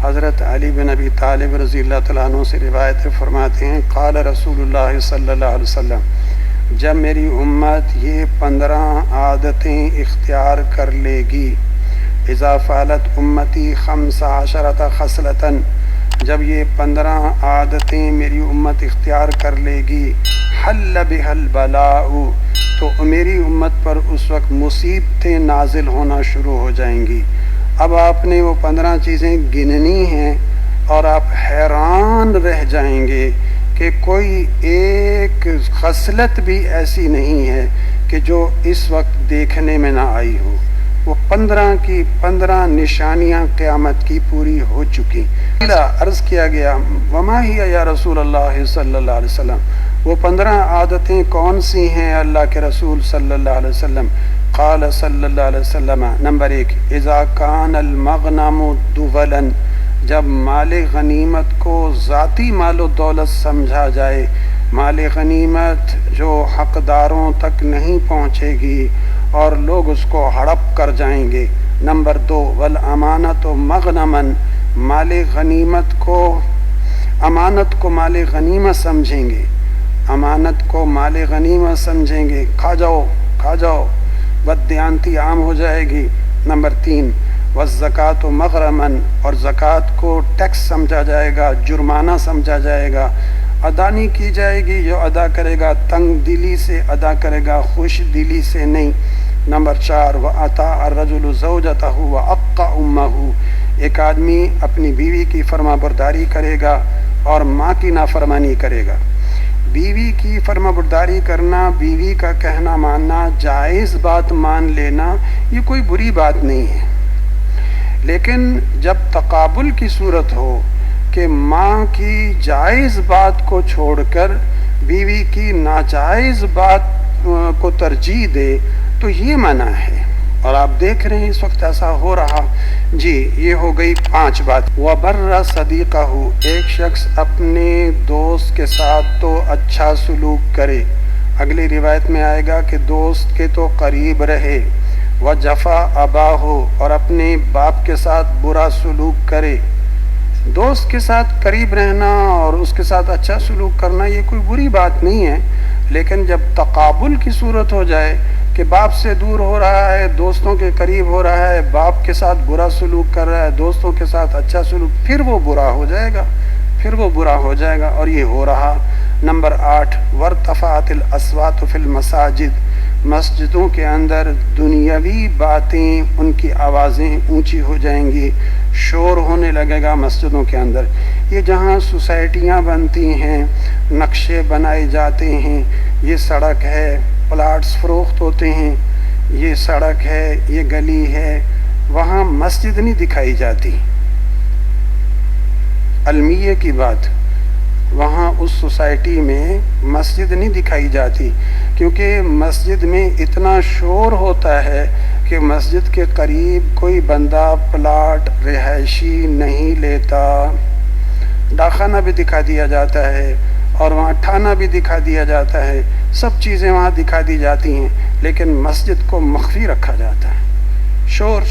حضرت علی بن ابی طالب رضی اللہ تعالیٰ عنہ سے روایت فرماتے ہیں قال رسول اللہ صلی اللہ علیہ وسلم، جب میری امت یہ 15 عادتیں اختیار کر لے گی، اذا فعلت امتی 15 خصلۃ، جب یہ 15 عادتیں میری امت اختیار کر لے گی، حل بها البلاء، تو میری امت پر اس وقت مصیبتیں نازل ہونا شروع ہو جائیں گی۔ اب آپ نے وہ 15 چیزیں گننی ہیں اور آپ حیران رہ جائیں گے کہ کوئی ایک خصلت بھی ایسی نہیں ہے کہ جو اس وقت دیکھنے میں نہ آئی ہو۔ وہ 15 کی 15 نشانیاں قیامت کی پوری ہو چکی۔ عرض کیا گیا وما ہی یا رسول اللہ صلی اللہ علیہ وسلم، وہ 15 عادتیں کون سی ہیں اللہ کے رسول صلی اللہ علیہ وسلم؟ قال صلی اللہ علیہ وسلم، نمبر 1، اذا کان المغنم دولا، جب مال غنیمت کو ذاتی مال و دولت سمجھا جائے، مال غنیمت جو حقداروں تک نہیں پہنچے گی اور لوگ اس کو ہڑپ کر جائیں گے۔ نمبر 2، والامانت مغنمن، مال غنیمت کو، امانت کو مال غنیمت سمجھیں گے، امانت کو مال غنیمت سمجھیں گے، کھا جاؤ کھا جاؤ، بددیانتی عام ہو جائے گی۔ نمبر 3، والزکوٰۃ مغرمن، اور زکوٰۃ کو ٹیکس سمجھا جائے گا، جرمانہ سمجھا جائے گا، ادا نہیں کی جائے گی، جو ادا کرے گا تنگ دلی سے ادا کرے گا، خوش دلی سے نہیں۔ نمبر 4، وَأَطَاعَ الرَّجُلُ زَوْجَتَهُ وَأَقَّ أُمَّهُ، ایک آدمی اپنی بیوی کی فرما برداری کرے گا اور ماں کی نافرمانی کرے گا۔ بیوی کی فرما برداری کرنا، بیوی کا کہنا ماننا، جائز بات مان لینا، یہ کوئی بری بات نہیں ہے، لیکن جب تقابل کی صورت ہو کہ ماں کی جائز بات کو چھوڑ کر بیوی کی ناجائز بات کو ترجیح دے تو یہ منع ہے، اور آپ دیکھ رہے ہیں اس وقت ایسا ہو رہا۔ جی یہ ہو گئی 5 بات۔ وَبَرَّ صَدِيقَهُ، ایک شخص اپنے دوست کے ساتھ تو اچھا سلوک کرے، اگلی روایت میں آئے گا کہ دوست کے تو قریب رہے۔ وَجَفَا أَبَاهُ، اور اپنے باپ کے ساتھ برا سلوک کرے۔ دوست کے ساتھ قریب رہنا اور اس کے ساتھ اچھا سلوک کرنا یہ کوئی بری بات نہیں ہے، لیکن جب تقابل کی صورت ہو جائے کہ باپ سے دور ہو رہا ہے، دوستوں کے قریب ہو رہا ہے، باپ کے ساتھ برا سلوک کر رہا ہے، دوستوں کے ساتھ اچھا سلوک، پھر وہ برا ہو جائے گا، پھر وہ برا ہو جائے گا، اور یہ ہو رہا۔ نمبر 8، وارتفعت الاصوات فی المساجد، مسجدوں کے اندر دنیاوی باتیں، ان کی آوازیں اونچی ہو جائیں گی، شور ہونے لگے گا مسجدوں کے اندر۔ یہ جہاں سوسائٹیاں بنتی ہیں، نقشے بنائے جاتے ہیں، یہ سڑک ہے، پلاٹس فروخت ہوتے ہیں، یہ سڑک ہے، یہ گلی ہے، وہاں مسجد نہیں دکھائی جاتی۔ المیہ کی بات، وہاں اس سوسائٹی میں مسجد نہیں دکھائی جاتی، کیونکہ مسجد میں اتنا شور ہوتا ہے کہ مسجد کے قریب کوئی بندہ پلاٹ رہائشی نہیں لیتا۔ ڈاکخانہ بھی دکھا دیا جاتا ہے اور وہاں تھانہ بھی دکھا دیا جاتا ہے، سب چیزیں وہاں دکھا دی جاتی ہیں، لیکن مسجد کو مخفی رکھا جاتا ہے۔ شور۔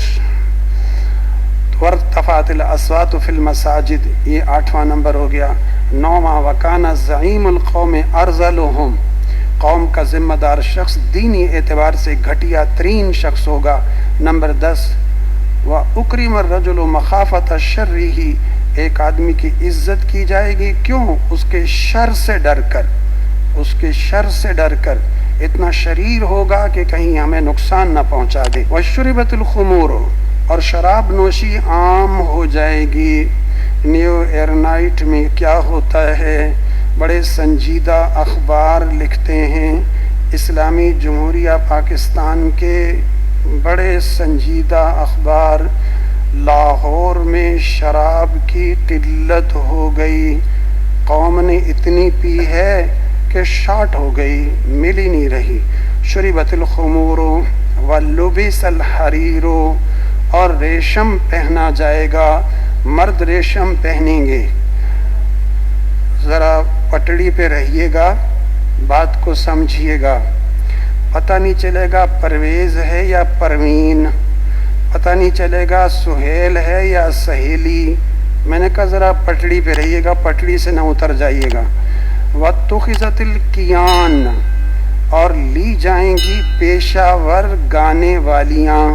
وارتفعت الاصوات فی المساجد، یہ 8واں نمبر ہو گیا۔ 9واں، وکان زعیم القوم ارذلہم، قوم کا ذمہ دار شخص دینی اعتبار سے گھٹیا ترین شخص ہوگا۔ نمبر 10، وَأُكْرِمَ الرَّجُلُ مَخَافَةَ شَرِّهِ، ایک آدمی کی عزت کی جائے گی، کیوں؟ اس کے شر سے ڈر کر، اس کے شر سے ڈر کر، اتنا شریر ہوگا کہ کہیں ہمیں نقصان نہ پہنچا دے۔ وَشُرِبَتِ الْخُمُورُ، اور شراب نوشی عام ہو جائے گی۔ نیو ایئر نائٹ میں کیا ہوتا ہے، بڑے سنجیدہ اخبار لکھتے ہیں، اسلامی جمہوریہ پاکستان کے بڑے سنجیدہ اخبار، لاہور میں شراب کی قلت ہو گئی، قوم نے اتنی پی ہے کہ شارٹ ہو گئی، مل ہی نہیں رہی۔ شربت الخمور ولبس الحریر، اور ریشم پہنا جائے گا، مرد ریشم پہنیں گے۔ ذرا پٹڑی پہ رہیے گا، بات کو سمجھیے گا، پتہ نہیں چلے گا پرویز ہے یا پروین، پتہ نہیں چلے گا سہیل ہے یا سہیلی، میں نے کہا ذرا پٹڑی پہ رہیے گا، پٹڑی سے نہ اتر جائیے گا۔ وَاتُّخِذَتِ الْقِيَانَ، اور لی جائیں گی پیشہ ور گانے والیاں۔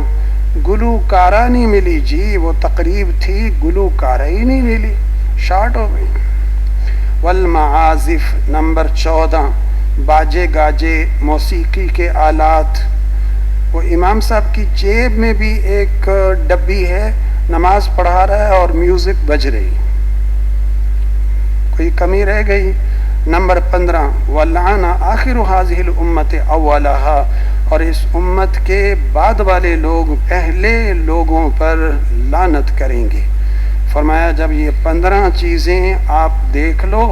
گلوکارہ نہیں ملی جی، وہ تقریب تھی گلوکارہ ہی نہیں ملی، شارٹ ہو گئی۔ والمعازف، نمبر 14، باجے گاجے، موسیقی کے آلات۔ وہ امام صاحب کی جیب میں بھی ایک ڈبی ہے، نماز پڑھا رہا ہے اور میوزک بج رہی، کوئی کمی رہ گئی؟ نمبر 15، وَلَعَنَ آخِرُ هَذِهِ الْأُمَّةِ أَوَّلَهَا، اور اس امت کے بعد والے لوگ پہلے لوگوں پر لعنت کریں گے۔ فرمایا جب یہ 15 چیزیں آپ دیکھ لو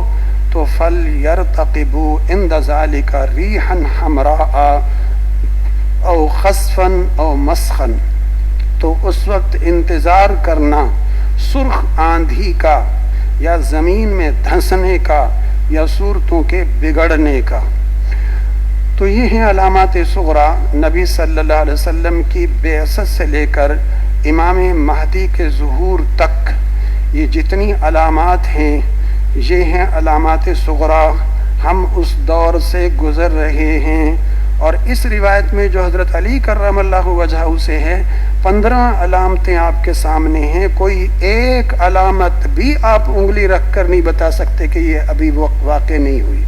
تو فَلْيَرْتَقِبُوا عِنْدَ ذَلِكَ رِيحًا حَمْرَاءَ او خَصْفًا او مَسْخًا، تو اس وقت انتظار کرنا سرخ آندھی کا، یا زمین میں دھنسنے کا، یا صورتوں کے بگڑنے کا۔ تو یہ ہیں علامات صغریٰ۔ نبی صلی اللہ علیہ وسلم کی بعثت سے لے کر امام مہدی کے ظہور تک یہ جتنی علامات ہیں، یہ ہیں علامات صغریٰ۔ ہم اس دور سے گزر رہے ہیں، اور اس روایت میں جو حضرت علی کرم اللہ وجہہ سے ہے، 15 علامتیں آپ کے سامنے ہیں، کوئی ایک علامت بھی آپ انگلی رکھ کر نہیں بتا سکتے کہ یہ ابھی واقع نہیں ہوئی۔